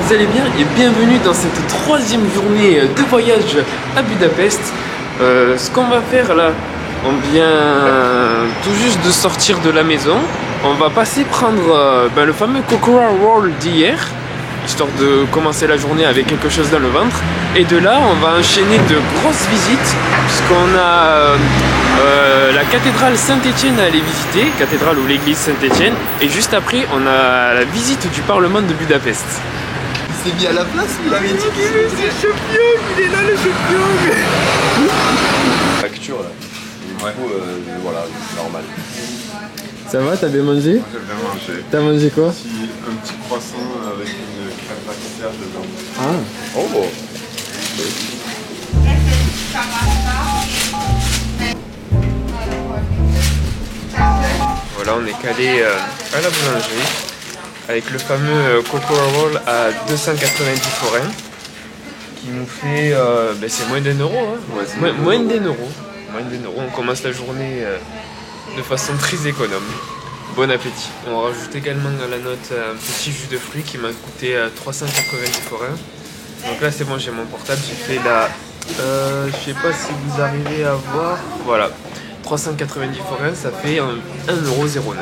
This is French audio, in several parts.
vous allez bien et bienvenue dans cette troisième journée de voyage à Budapest. Ce qu'on va faire là, on vient tout juste de sortir de la maison. On va passer prendre le fameux Kokora Roll d'hier, histoire de commencer la journée avec quelque chose dans le ventre. Et de là, on va enchaîner de grosses visites, puisqu'on a la cathédrale Saint-Étienne à aller visiter, cathédrale ou l'église Saint-Étienne. Et juste après, on a la visite du Parlement de Budapest. Il s'est mis à la place, il avait dit qu'il est le champion, il est là le champion. Facture là. Et ouais. Du coup, voilà, c'est normal. Ça va, t'as bien mangé? J'ai bien mangé. T'as mangé quoi? Un petit croissant avec une crème pâtissière dedans. Ah. Oh bon. Voilà, on est calé à la boulangerie avec le fameux Kokora Roll à 290 forains qui nous fait, c'est moins d'1 euro, hein. Ouais, moins d'1 euro. On commence la journée de façon très économe. Bon appétit. On rajoute également à la note un petit jus de fruits qui m'a coûté 390 forains. Donc là c'est bon, j'ai mon portable, j'ai fait la... je sais pas si vous arrivez à voir. Voilà, 390 forains, ça fait 1,09 €.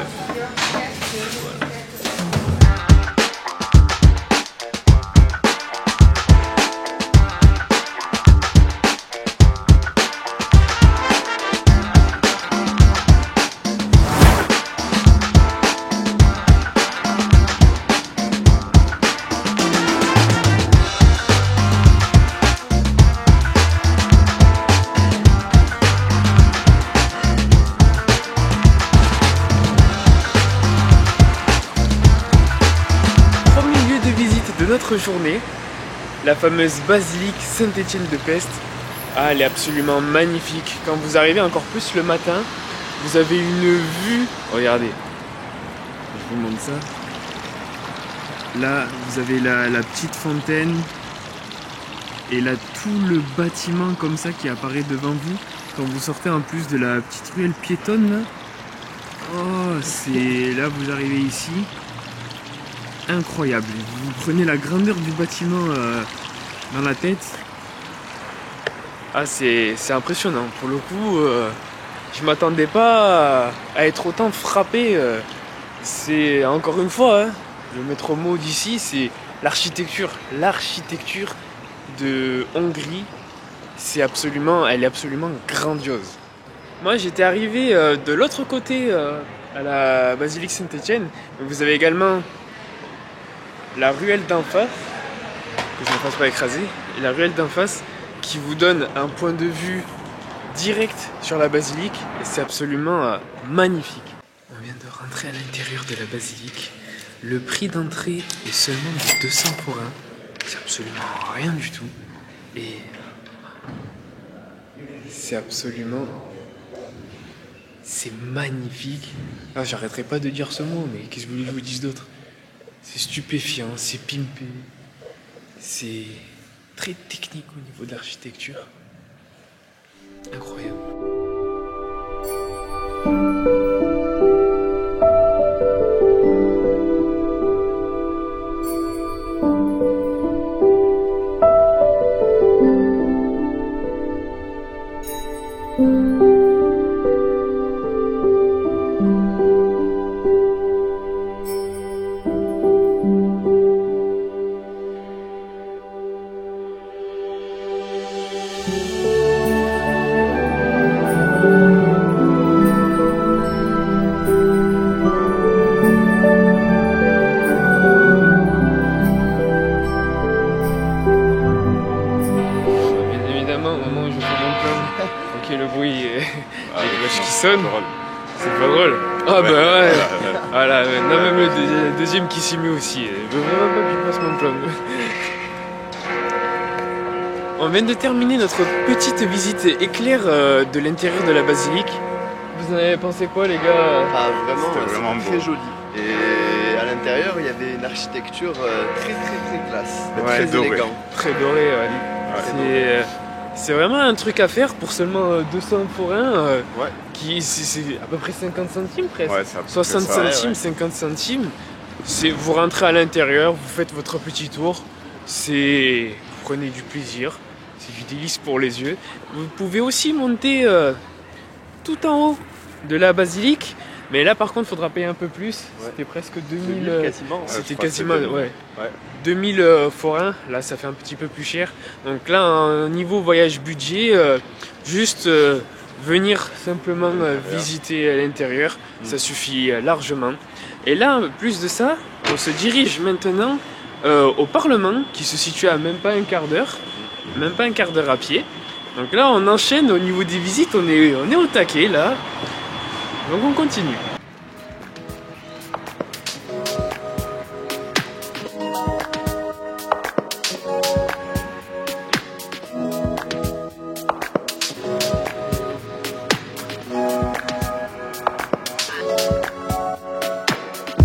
Notre journée, la fameuse basilique Saint-Étienne de Pest. Ah, elle est absolument magnifique. Quand vous arrivez encore plus le matin, vous avez une vue. Regardez, je vous montre ça. Là, vous avez la petite fontaine et là tout le bâtiment comme ça qui apparaît devant vous quand vous sortez en plus de la petite ruelle piétonne là. Oh, c'est là vous arrivez ici. Incroyable, vous prenez la grandeur du bâtiment dans la tête. Ah, c'est impressionnant. Pour le coup, je m'attendais pas à être autant frappé. C'est encore une fois, hein, le maître mot d'ici, c'est l'architecture. L'architecture de Hongrie, elle est absolument grandiose. Moi, j'étais arrivé de l'autre côté à la basilique Saint-Étienne. Vous avez également la ruelle d'en face, que je ne me fasse pas écraser, et la ruelle d'en face qui vous donne un point de vue direct sur la basilique, et c'est absolument magnifique. On vient de rentrer à l'intérieur de la basilique. Le prix d'entrée est seulement de 200 forains, c'est absolument rien du tout, et c'est magnifique. Ah, j'arrêterai pas de dire ce mot, mais qu'est-ce que vous voulez que je vous dise d'autre? C'est stupéfiant, c'est pimpé, c'est très technique au niveau de l'architecture. Incroyable. C'est pas drôle. Ah bah ouais. Voilà, non, même le deuxième qui s'y met aussi. Je veux vraiment pas que je passe mon plan. On vient de terminer notre petite visite éclair de l'intérieur de la basilique. Vous en avez pensé quoi, les gars? Ah, vraiment beau. Très joli. Et à l'intérieur, il y avait une architecture très classe. Ouais, très doré. élégant. Très doré, ouais. C'est vraiment un truc à faire pour seulement 200 forains. Ouais. C'est à peu près 50 centimes presque. Ouais, 60 centimes, 50 centimes. Vous rentrez à l'intérieur, vous faites votre petit tour. Vous prenez du plaisir, c'est du délice pour les yeux. Vous pouvez aussi monter tout en haut de la basilique. Mais là par contre il faudra payer un peu plus, c'était presque 2000 quasiment. C'était quasiment 2000 forains, là ça fait un petit peu plus cher. Donc là un niveau voyage budget, juste venir simplement visiter à l'intérieur, ça suffit largement. Et là plus de ça, on se dirige maintenant au Parlement qui se situe à même pas un quart d'heure à pied. Donc là on enchaîne au niveau des visites, on est au taquet là. Donc on continue.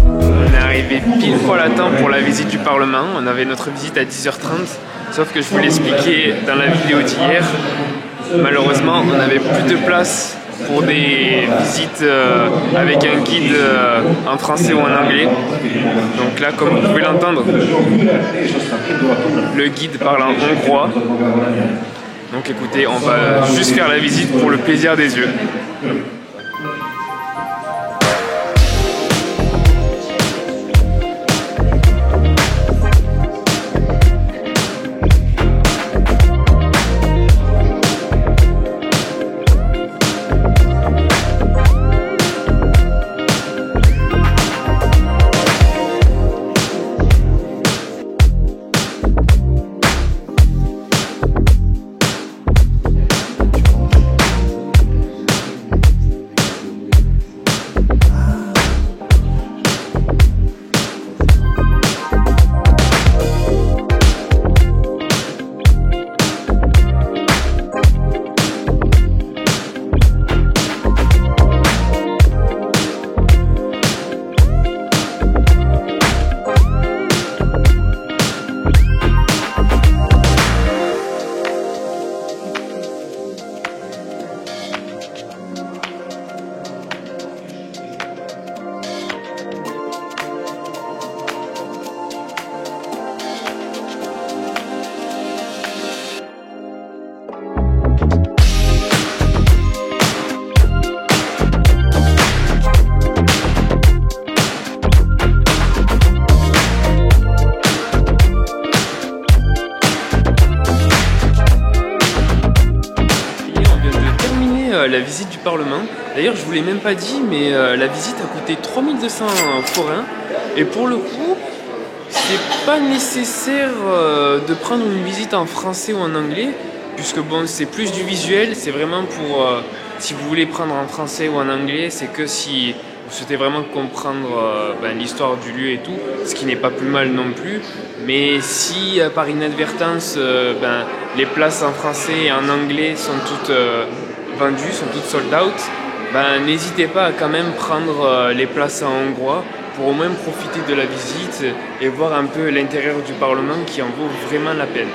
On est arrivé pile poil à temps pour la visite du Parlement. On avait notre visite à 10h30, sauf que je vous l'expliquais dans la vidéo d'hier. Malheureusement, on n'avait plus de place pour des visites avec un guide en français ou en anglais. Donc là, comme vous pouvez l'entendre, le guide parle en hongrois. Donc écoutez, on va juste faire la visite pour le plaisir des yeux. La visite du Parlement. D'ailleurs, je vous l'ai même pas dit, mais la visite a coûté 3200 forains. Et pour le coup, c'est pas nécessaire de prendre une visite en français ou en anglais, puisque bon, c'est plus du visuel. C'est vraiment pour si vous voulez prendre en français ou en anglais, c'est que si vous souhaitez vraiment comprendre l'histoire du lieu et tout, ce qui n'est pas plus mal non plus. Mais si par inadvertance, les places en français et en anglais sont toutes vendues, sont toutes sold out, n'hésitez pas à quand même prendre les places en hongrois pour au moins profiter de la visite et voir un peu l'intérieur du Parlement qui en vaut vraiment la peine.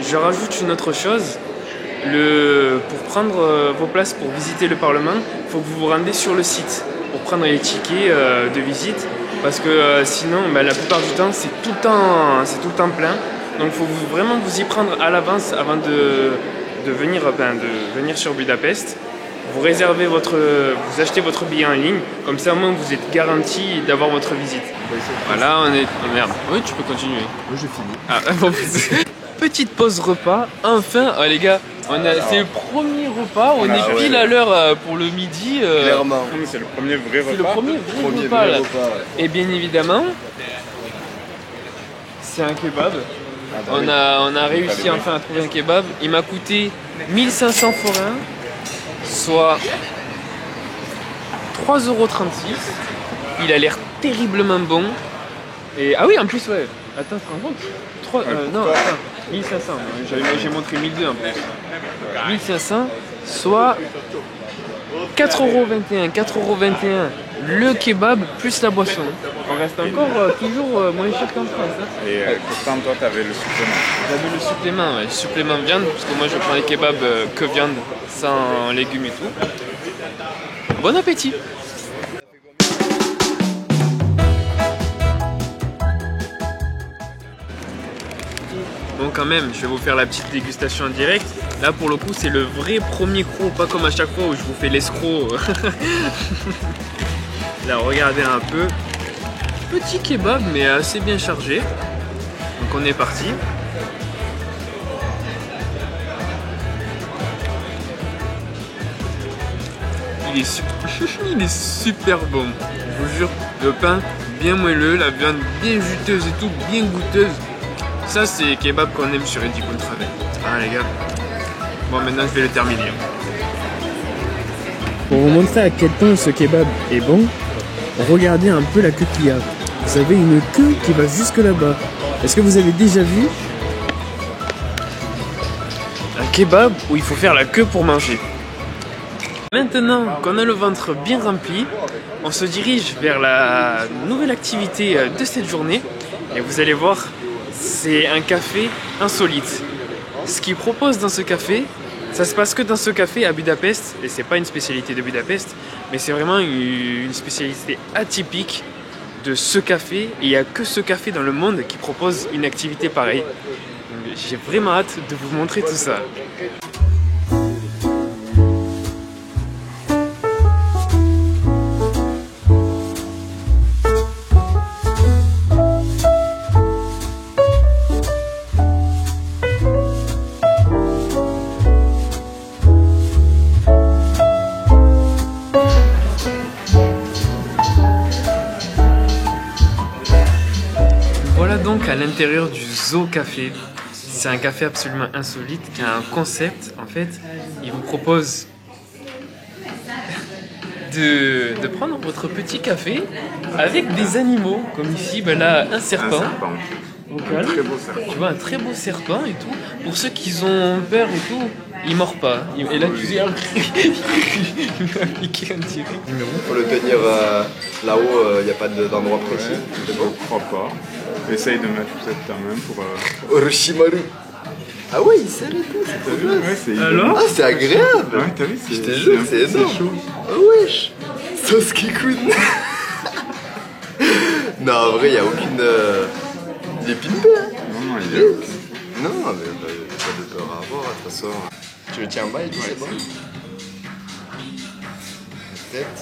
Je rajoute une autre chose, pour prendre vos places pour visiter le Parlement, il faut que vous vous rendez sur le site pour prendre les tickets de visite, parce que sinon la plupart du temps c'est tout le temps plein, donc il faut vraiment vous y prendre à l'avance avant de venir sur Budapest. Vous réservez vous achetez votre billet en ligne, comme ça au moins vous êtes garanti d'avoir votre visite. Voilà, on est... Oh merde, oui tu peux continuer. Moi je finis. Ah, bon, petite pause repas, enfin, les gars, c'est le premier repas, on est pile à l'heure pour le midi. Clairement. C'est le premier vrai repas. C'est le premier vrai repas là. Et bien évidemment, c'est un kebab. On a réussi enfin à trouver un kebab. Il m'a coûté 1500 forains, soit 3,36 €. Il a l'air terriblement bon. Et ah oui, en plus, ouais. Attends, tu te rends compte non, attends, 1500. J'ai montré 1200 en plus. 1500, soit 4,21 €. 4,21 € le kebab plus la boisson. On reste encore toujours moins cher qu'en France. Hein. Et pourtant, toi, t'avais le supplément. J'avais le supplément, ouais. Supplément viande, parce que moi je prends les kebabs que viande, sans légumes et tout. Bon appétit! Bon quand même, je vais vous faire la petite dégustation en direct. Là pour le coup c'est le vrai premier croc, pas comme à chaque fois où je vous fais l'escroc. Là regardez un peu. Petit kebab mais assez bien chargé. Donc on est parti. Il est super bon. Je vous jure, le pain bien moelleux, la viande bien juteuse et tout, bien goûteuse. Ça c'est kebab qu'on aime sur Eddy Contravel. Ah les gars. Bon maintenant je vais le terminer. Pour vous montrer à quel point ce kebab est bon, regardez un peu la queue qu'il y a. Vous avez une queue qui va jusque là-bas. Est-ce que vous avez déjà vu un kebab où il faut faire la queue pour manger? Maintenant qu'on a le ventre bien rempli, on se dirige vers la nouvelle activité de cette journée. Et vous allez voir, c'est un café insolite. Ce qu'ils proposent dans ce café, ça se passe que dans ce café à Budapest. Et c'est pas une spécialité de Budapest, mais c'est vraiment une spécialité atypique de ce café. Et il n'y a que ce café dans le monde qui propose une activité pareille. J'ai vraiment hâte de vous montrer tout ça. Donc à l'intérieur du Zoo Café, c'est un café absolument insolite qui a un concept. En fait, il vous propose de prendre votre petit café avec des animaux, comme ici, ben là, un serpent. Un très beau serpent. Tu vois, un très beau serpent et tout. Pour ceux qui ont peur et tout, il mord pas. Et là, tu dis, il m'a piqué un tiré. Pour le tenir là-haut, il n'y a pas d'endroit précis. Je ne crois pas. Essaye de mettre peut-être ta main pour... Orochimaru. Ah ouais, il serre et tout, c'est trop bien. Ouais, c'est Alors Ah, c'est agréable. Ouais, t'as vu, Je te jure, c'est énorme. chaud. Ah wesh. Sauce Kikun. Non, en vrai, il n'y a aucune... Il est pimpé, hein. Non, il est ok. Non, mais pas de peur à avoir, de toute façon. Tu le tiens en bas et puis c'est bon. Tête.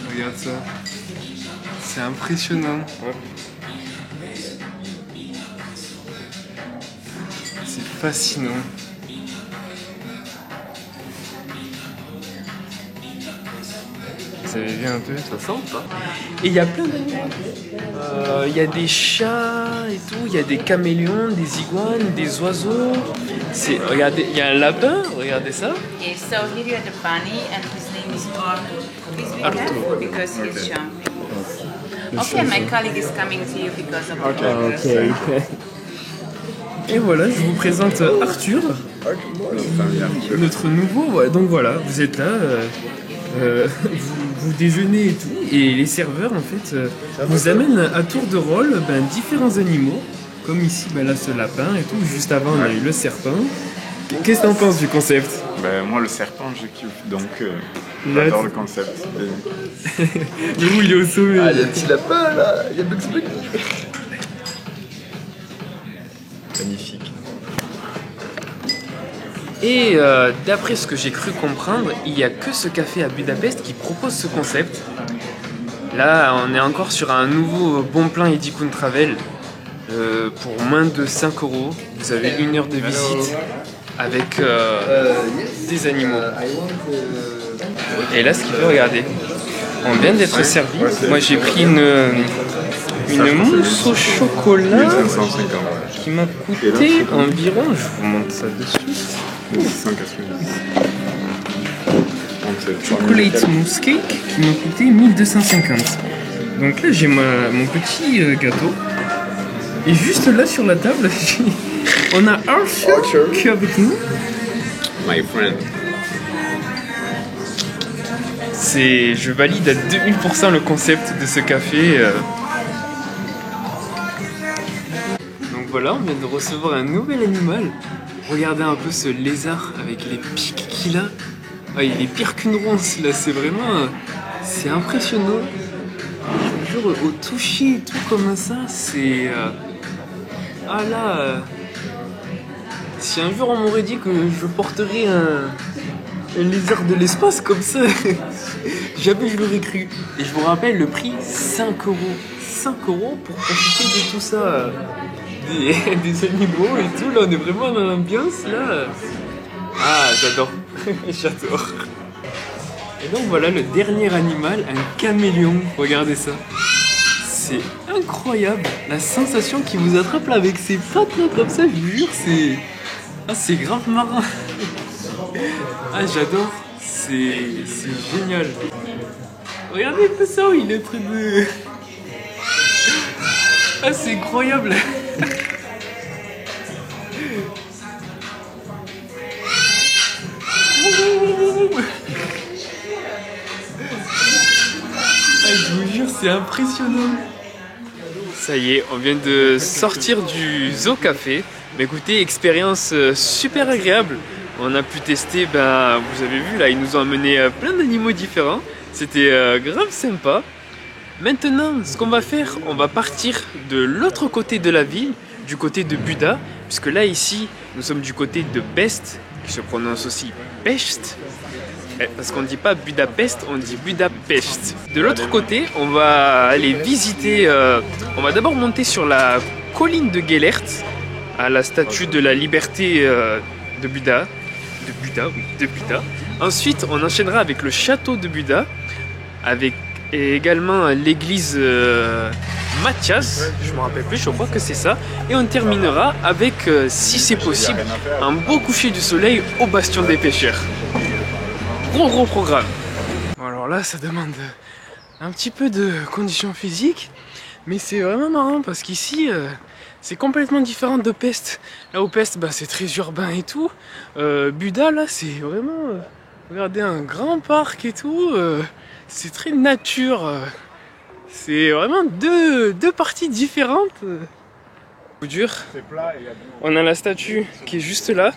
Regarde ça. C'est impressionnant. C'est fascinant. Vous avez vu un peu? Ça sent ou pas? Et il y a plein d'animaux. Il y a des chats et tout, il y a des caméléons, des iguanes, des oiseaux. Regardez, il y a un lapin, regardez ça. Yes, so here you have the bunny and his name is Arthur. Please be careful because he's jumping. Okay, my colleague is coming to you because of Ok. Et voilà, je vous présente Arthur, notre nouveau. Ouais, donc voilà, vous êtes là, vous déjeunez et tout, et les serveurs en fait vous amènent à tour de rôle différents animaux, comme ici là ce lapin et tout. Juste avant on a eu le serpent. Qu'est-ce que t'en penses du concept? Ben, moi, le serpent, je kiffe, donc j'adore le concept. Le où il est au sommet. Ah, il y a un petit lapin là, il y a Bugs Bunny. Magnifique. Et d'après ce que j'ai cru comprendre, il n'y a que ce café à Budapest qui propose ce concept. Là, on est encore sur un nouveau bon plan Eddy Contravel. Pour moins de 5 €, vous avez 1 heure de visite avec des animaux. Et là, ce qu'il faut regarder, on vient d'être servi. Moi, j'ai pris une mousse au chocolat 1550. qui m'a coûté environ, je vous montre ça de suite, 690. chocolate mousse cake qui m'a coûté 1250. Donc là, j'ai mon petit gâteau. Et juste là sur la table, on a Arthur qui est avec nous. My friend. Je valide à 2000% le concept de ce café. Donc voilà, on vient de recevoir un nouvel animal. Regardez un peu ce lézard avec les pics qu'il a. Ah, il est pire qu'une ronce là, c'est vraiment... c'est impressionnant. jure, au toucher et tout comme ça, c'est... Ah là... Si un jour on m'aurait dit que je porterais un lézard de l'espace comme ça, jamais je l'aurais cru. Et je vous rappelle le prix, 5 €. 5 € pour profiter de tout ça. Des animaux et tout, là on est vraiment dans l'ambiance là. Ah, j'adore. J'adore. Et donc voilà le dernier animal, un caméléon. Regardez ça. C'est incroyable. La sensation qu'il vous attrape là avec ses pattes là comme ça, je vous jure, c'est... Ah, c'est grave marrant. Ah, j'adore. C'est génial. Regardez un peu ça, il est en train de... Ah, c'est incroyable. Je vous jure, c'est impressionnant. Ça y est, on vient de sortir du Zoo Café. Mais écoutez, expérience super agréable. On a pu tester, vous avez vu là, ils nous ont amené plein d'animaux différents. C'était grave sympa. Maintenant, ce qu'on va faire, on va partir de l'autre côté de la ville, du côté de Buda. Puisque là, ici, nous sommes du côté de Pest, qui se prononce aussi Pest. Parce qu'on ne dit pas Budapest, on dit Budapest. De l'autre côté, on va aller visiter, on va d'abord monter sur la colline de Gellert, à la statue de la liberté de Buda. De Buda. Ensuite, on enchaînera avec le château de Buda, avec également l'église Mathias, je me rappelle plus, je crois que c'est ça. Et on terminera avec, si c'est possible, un beau coucher du soleil au bastion des pêcheurs. Gros programme. Bon, alors là ça demande un petit peu de conditions physiques, mais c'est vraiment marrant parce qu'ici c'est complètement différent de Pest. Là au Pest c'est très urbain et tout. Buda là c'est vraiment regardez un grand parc et tout. C'est très nature. C'est vraiment deux parties différentes. Je vous jure. On a la statue qui est juste là.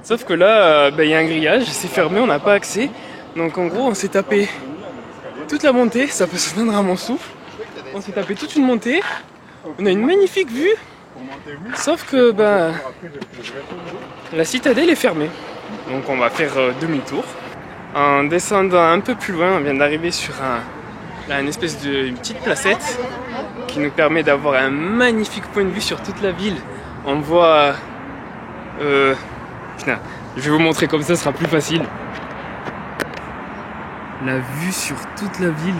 Sauf que là, il y a un grillage, c'est fermé, on n'a pas accès. Donc en gros, on s'est tapé toute la montée, ça peut se donner à mon souffle. On s'est tapé toute une montée, on a une magnifique vue. Sauf que la citadelle est fermée. Donc on va faire demi-tour. En descendant un peu plus loin, on vient d'arriver sur une espèce une petite placette qui nous permet d'avoir un magnifique point de vue sur toute la ville. On voit... Putain, je vais vous montrer comme ça, ce sera plus facile. La vue sur toute la ville.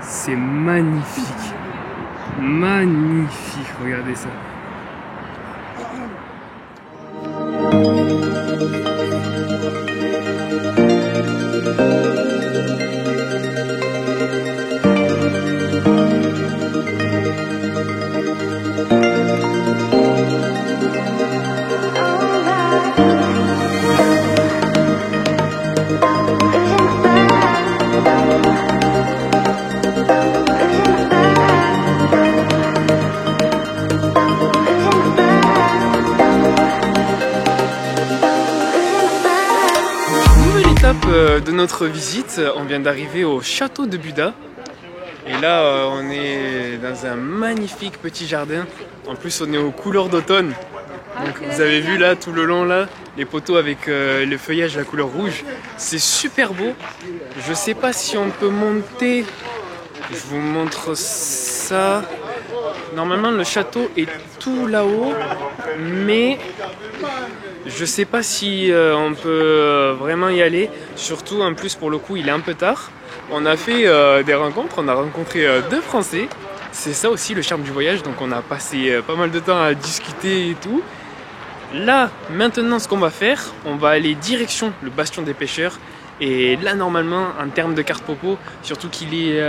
C'est magnifique. Magnifique, regardez ça. De notre visite, on vient d'arriver au château de Buda et là on est dans un magnifique petit jardin. En plus on est aux couleurs d'automne, donc vous avez vu là tout le long là les poteaux avec le feuillage la couleur rouge, c'est super beau. Je sais pas si on peut monter, je vous montre ça. Normalement le château est tout là-haut, mais je sais pas si on peut vraiment y aller. Surtout en plus pour le coup il est un peu tard. On a fait des rencontres, on a rencontré 2 Français. C'est ça aussi le charme du voyage, donc on a passé pas mal de temps à discuter et tout. Là maintenant ce qu'on va faire, on va aller direction le bastion des pêcheurs. Et là normalement en termes de carte popo, surtout qu'il est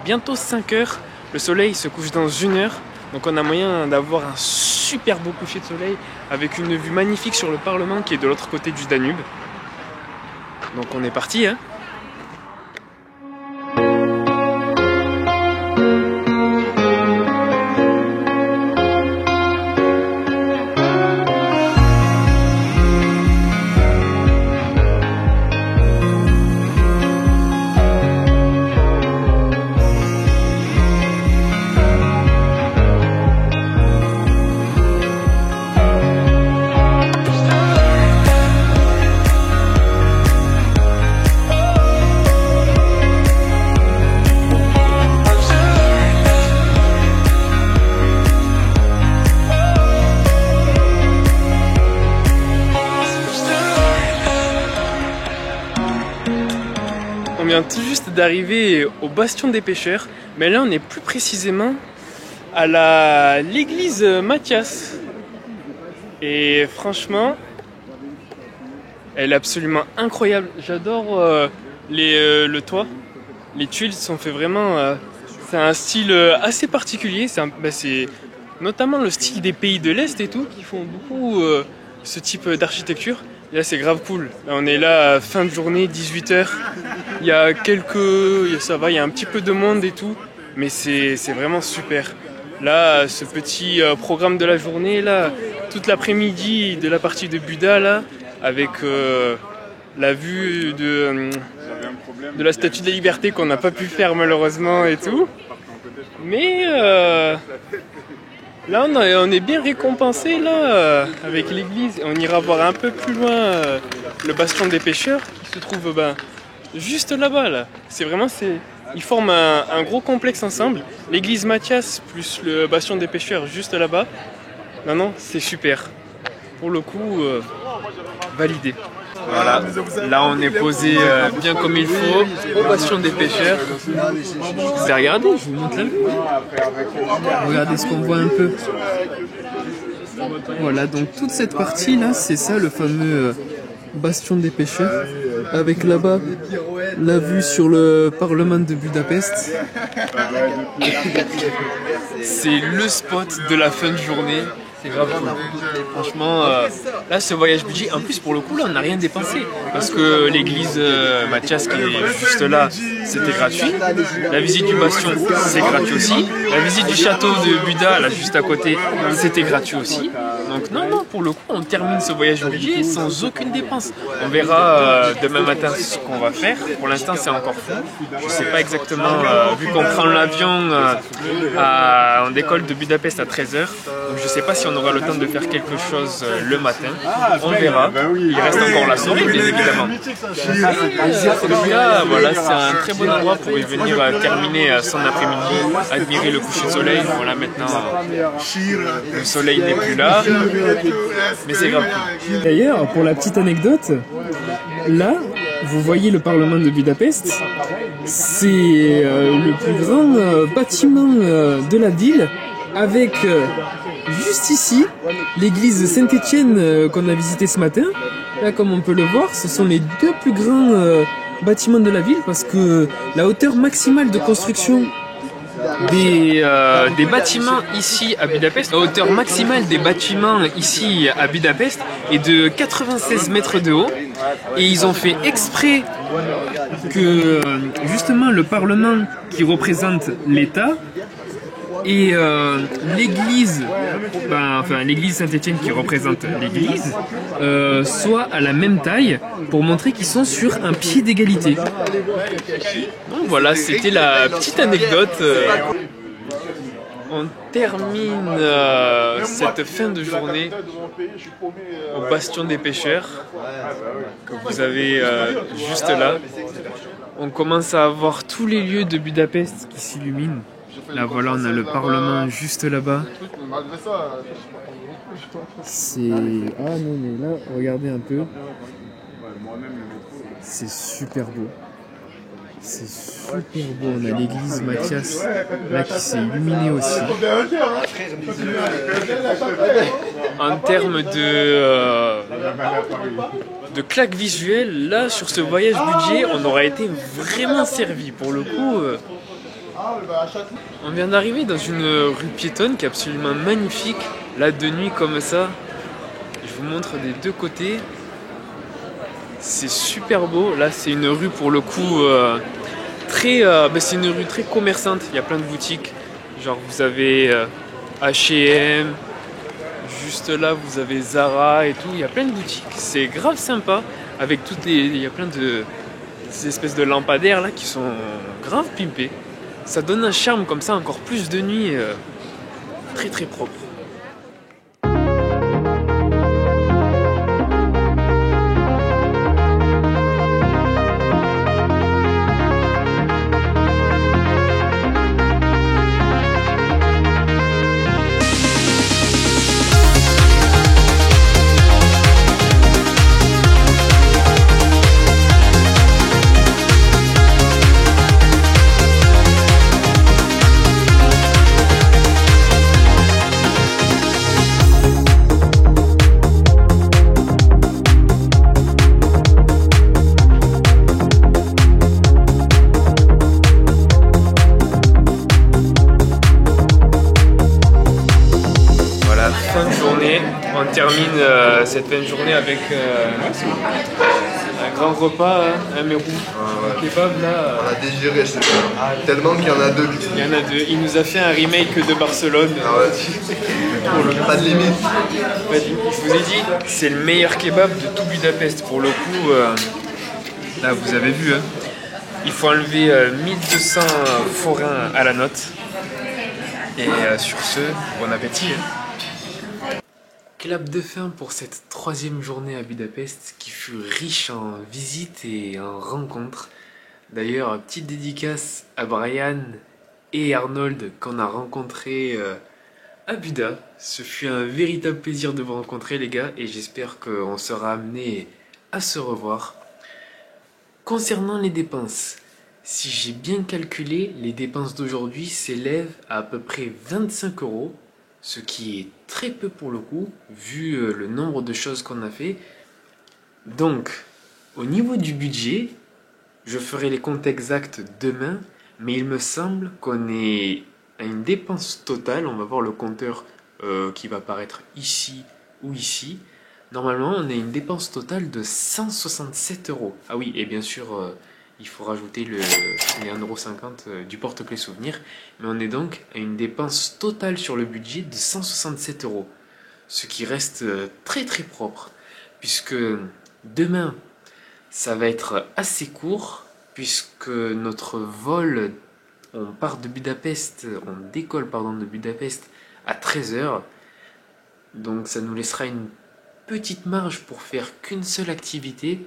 bientôt 5 h, le soleil se couche dans 1 heure. Donc on a moyen d'avoir un super beau coucher de soleil avec une vue magnifique sur le Parlement qui est de l'autre côté du Danube. Donc on est parti, hein. vient tout juste d'arriver au Bastion des Pêcheurs, mais là on est plus précisément à l'église Mathias. Et franchement, elle est absolument incroyable. J'adore le toit. Les tuiles sont fait vraiment... c'est un style assez particulier. C'est notamment le style des pays de l'Est et tout qui font beaucoup ce type d'architecture. Et là c'est grave cool. Là, on est là à fin de journée, 18h. Il y a ça va, il y a un petit peu de monde et tout. Mais c'est vraiment super. Là, ce petit programme de la journée, là, toute l'après-midi de la partie de Buda, là, avec la vue de la Statue de la Liberté qu'on n'a pas pu faire malheureusement et tout. Mais là, on est bien récompensé là avec l'église. On ira voir un peu plus loin le Bastion des Pêcheurs qui se trouve juste là-bas. Là. Ils forment un gros complexe ensemble. L'église Mathias plus le Bastion des Pêcheurs juste là-bas. Non, c'est super. Pour le coup, validé. Voilà, là on est posé bien comme il faut au Bastion des Pêcheurs. Vous avez regardé, je vous montre la vue. Regardez ce qu'on voit un peu. Voilà, donc toute cette partie là, c'est ça le fameux Bastion des Pêcheurs. Avec là-bas la vue sur le Parlement de Budapest. C'est le spot de la fin de journée. C'est grave cool. Franchement, là ce voyage budget, en plus pour le coup là on n'a rien dépensé. Parce que l'église Mathias qui est juste là, c'était gratuit. La visite du Bastion, c'est gratuit aussi. La visite du château de Buda, là juste à côté, c'était gratuit aussi. Donc non, pour le coup on termine ce voyage budget sans aucune dépense. On verra demain matin ce qu'on va faire. Pour l'instant c'est encore flou. Je sais pas exactement, vu qu'on prend l'avion, on décolle de Budapest à 13h. Donc je sais pas si on aura le temps de faire quelque chose le matin. On verra. Il reste encore la soirée, bien évidemment. En tout cas, voilà, c'est un très bon endroit pour y venir terminer son après-midi, admirer le coucher de soleil. Voilà, maintenant, le soleil n'est plus là. Mais c'est grave. D'ailleurs, pour la petite anecdote, là, vous voyez le Parlement de Budapest. C'est le plus grand bâtiment de la ville avec... juste ici, l'église Saint-Étienne qu'on a visité ce matin. Là, comme on peut le voir, ce sont les deux plus grands bâtiments de la ville parce que la hauteur maximale de construction des bâtiments ici à Budapest, la hauteur maximale des bâtiments ici à Budapest est de 96 mètres de haut. Et ils ont fait exprès que justement le Parlement qui représente l'État et l'église, l'église Saint-Étienne qui représente l'église, soit à la même taille pour montrer qu'ils sont sur un pied d'égalité. Donc voilà, c'était la petite anecdote. On termine cette fin de journée au Bastion des Pêcheurs que vous avez juste là. On commence à avoir tous les lieux de Budapest qui s'illuminent. Là voilà, on a le Parlement juste là-bas. C'est... Ah non mais là, regardez un peu. C'est super beau. C'est super beau. On a l'église Mathias là qui s'est illuminée aussi. En termes de claque visuelle, là sur ce voyage budget, on aurait été vraiment servi. Pour le coup, on vient d'arriver dans une rue piétonne qui est absolument magnifique. Là de nuit comme ça, je vous montre des deux côtés. C'est super beau. Là c'est une rue pour le coup c'est une rue très commerçante. Il y a plein de boutiques. Genre vous avez H&M, juste là vous avez Zara et tout. Il y a plein de boutiques. C'est grave sympa avec il y a plein de ces espèces de lampadaires là qui sont grave pimpés. Ça donne un charme comme ça, encore plus de nuit, très très propre. on termine cette fin de journée avec un grand repas, un mérou. Kebab là. On a dégéré, c'est tellement qu'il y en a deux. Il y en a deux. Il nous a fait un remake de Barcelone. Ah ouais. Pas de limite. Je vous ai dit, c'est le meilleur kebab de tout Budapest. Pour le coup, là vous avez vu, hein, il faut enlever 1200 forains à la note. Et sur ce, bon appétit. Hein. Clap de fin pour cette 3e journée à Budapest qui fut riche en visites et en rencontres. D'ailleurs, petite dédicace à Brian et Arnold qu'on a rencontrés à Buda. Ce fut un véritable plaisir de vous rencontrer les gars et j'espère qu'on sera amené à se revoir. Concernant les dépenses, si j'ai bien calculé, les dépenses d'aujourd'hui s'élèvent à peu près 25 €, ce qui est très peu pour le coup, vu le nombre de choses qu'on a fait. Donc, au niveau du budget, je ferai les comptes exacts demain, mais il me semble qu'on est à une dépense totale, on va voir le compteur qui va apparaître ici ou ici. Normalement, on a une dépense totale de 167 €. Ah oui, et bien sûr, il faut rajouter les 1,50 € du porte-clés souvenir. Mais on est donc à une dépense totale sur le budget de 167 €. Ce qui reste très très propre. Puisque demain, ça va être assez court. Puisque notre vol, on part de Budapest, on décolle pardon, de Budapest à 13 h. Donc ça nous laissera une petite marge pour faire qu'une seule activité.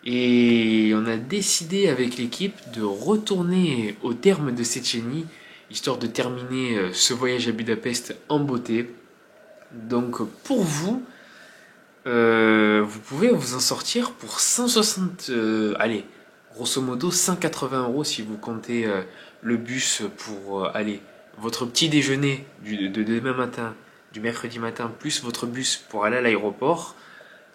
Et on a décidé avec l'équipe de retourner au terme de Széchenyi, histoire de terminer ce voyage à Budapest en beauté. Donc pour vous, vous pouvez vous en sortir pour 160, allez, grosso modo 180 € si vous comptez le bus pour aller votre petit déjeuner de demain matin, du mercredi matin, plus votre bus pour aller à l'aéroport.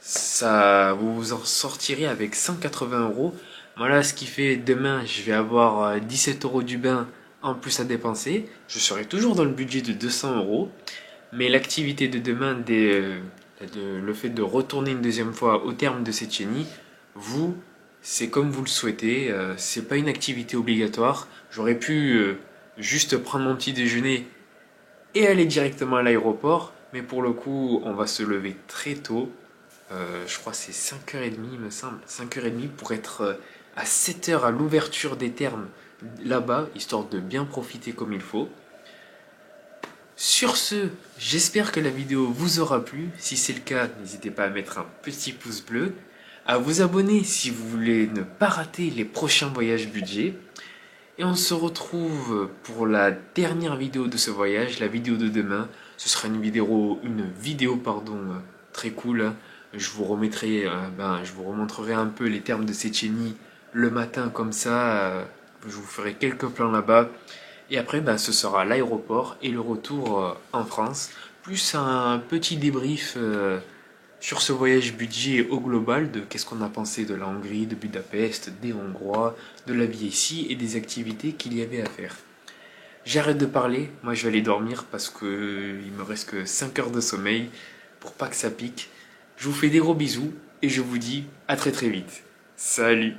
Ça, vous vous en sortirez avec 180 €. Voilà ce qui fait demain, je vais avoir 17 € du bain en plus à dépenser. Je serai toujours dans le budget de 200 €. Mais l'activité de demain, le fait de retourner une deuxième fois au terme de Széchenyi, vous, c'est comme vous le souhaitez. C'est pas une activité obligatoire. J'aurais pu juste prendre mon petit déjeuner et aller directement à l'aéroport. Mais pour le coup, on va se lever très tôt. Je crois que c'est 5h30 il me semble, 5h30 pour être à 7h à l'ouverture des thermes là-bas, histoire de bien profiter comme il faut. Sur ce, j'espère que la vidéo vous aura plu. Si c'est le cas, n'hésitez pas à mettre un petit pouce bleu, à vous abonner si vous voulez ne pas rater les prochains voyages budget. Et on se retrouve pour la dernière vidéo de ce voyage, la vidéo de demain. Ce sera une vidéo très cool. Je vous remettrai, je vous remontrerai un peu les termes de Széchenyi le matin comme ça. Je vous ferai quelques plans là-bas. Et après, ce sera l'aéroport et le retour en France. Plus un petit débrief sur ce voyage budget au global de qu'est-ce qu'on a pensé de la Hongrie, de Budapest, des Hongrois, de la vie ici et des activités qu'il y avait à faire. J'arrête de parler, moi je vais aller dormir parce que il me reste que 5 heures de sommeil pour pas que ça pique. Je vous fais des gros bisous et je vous dis à très très vite. Salut!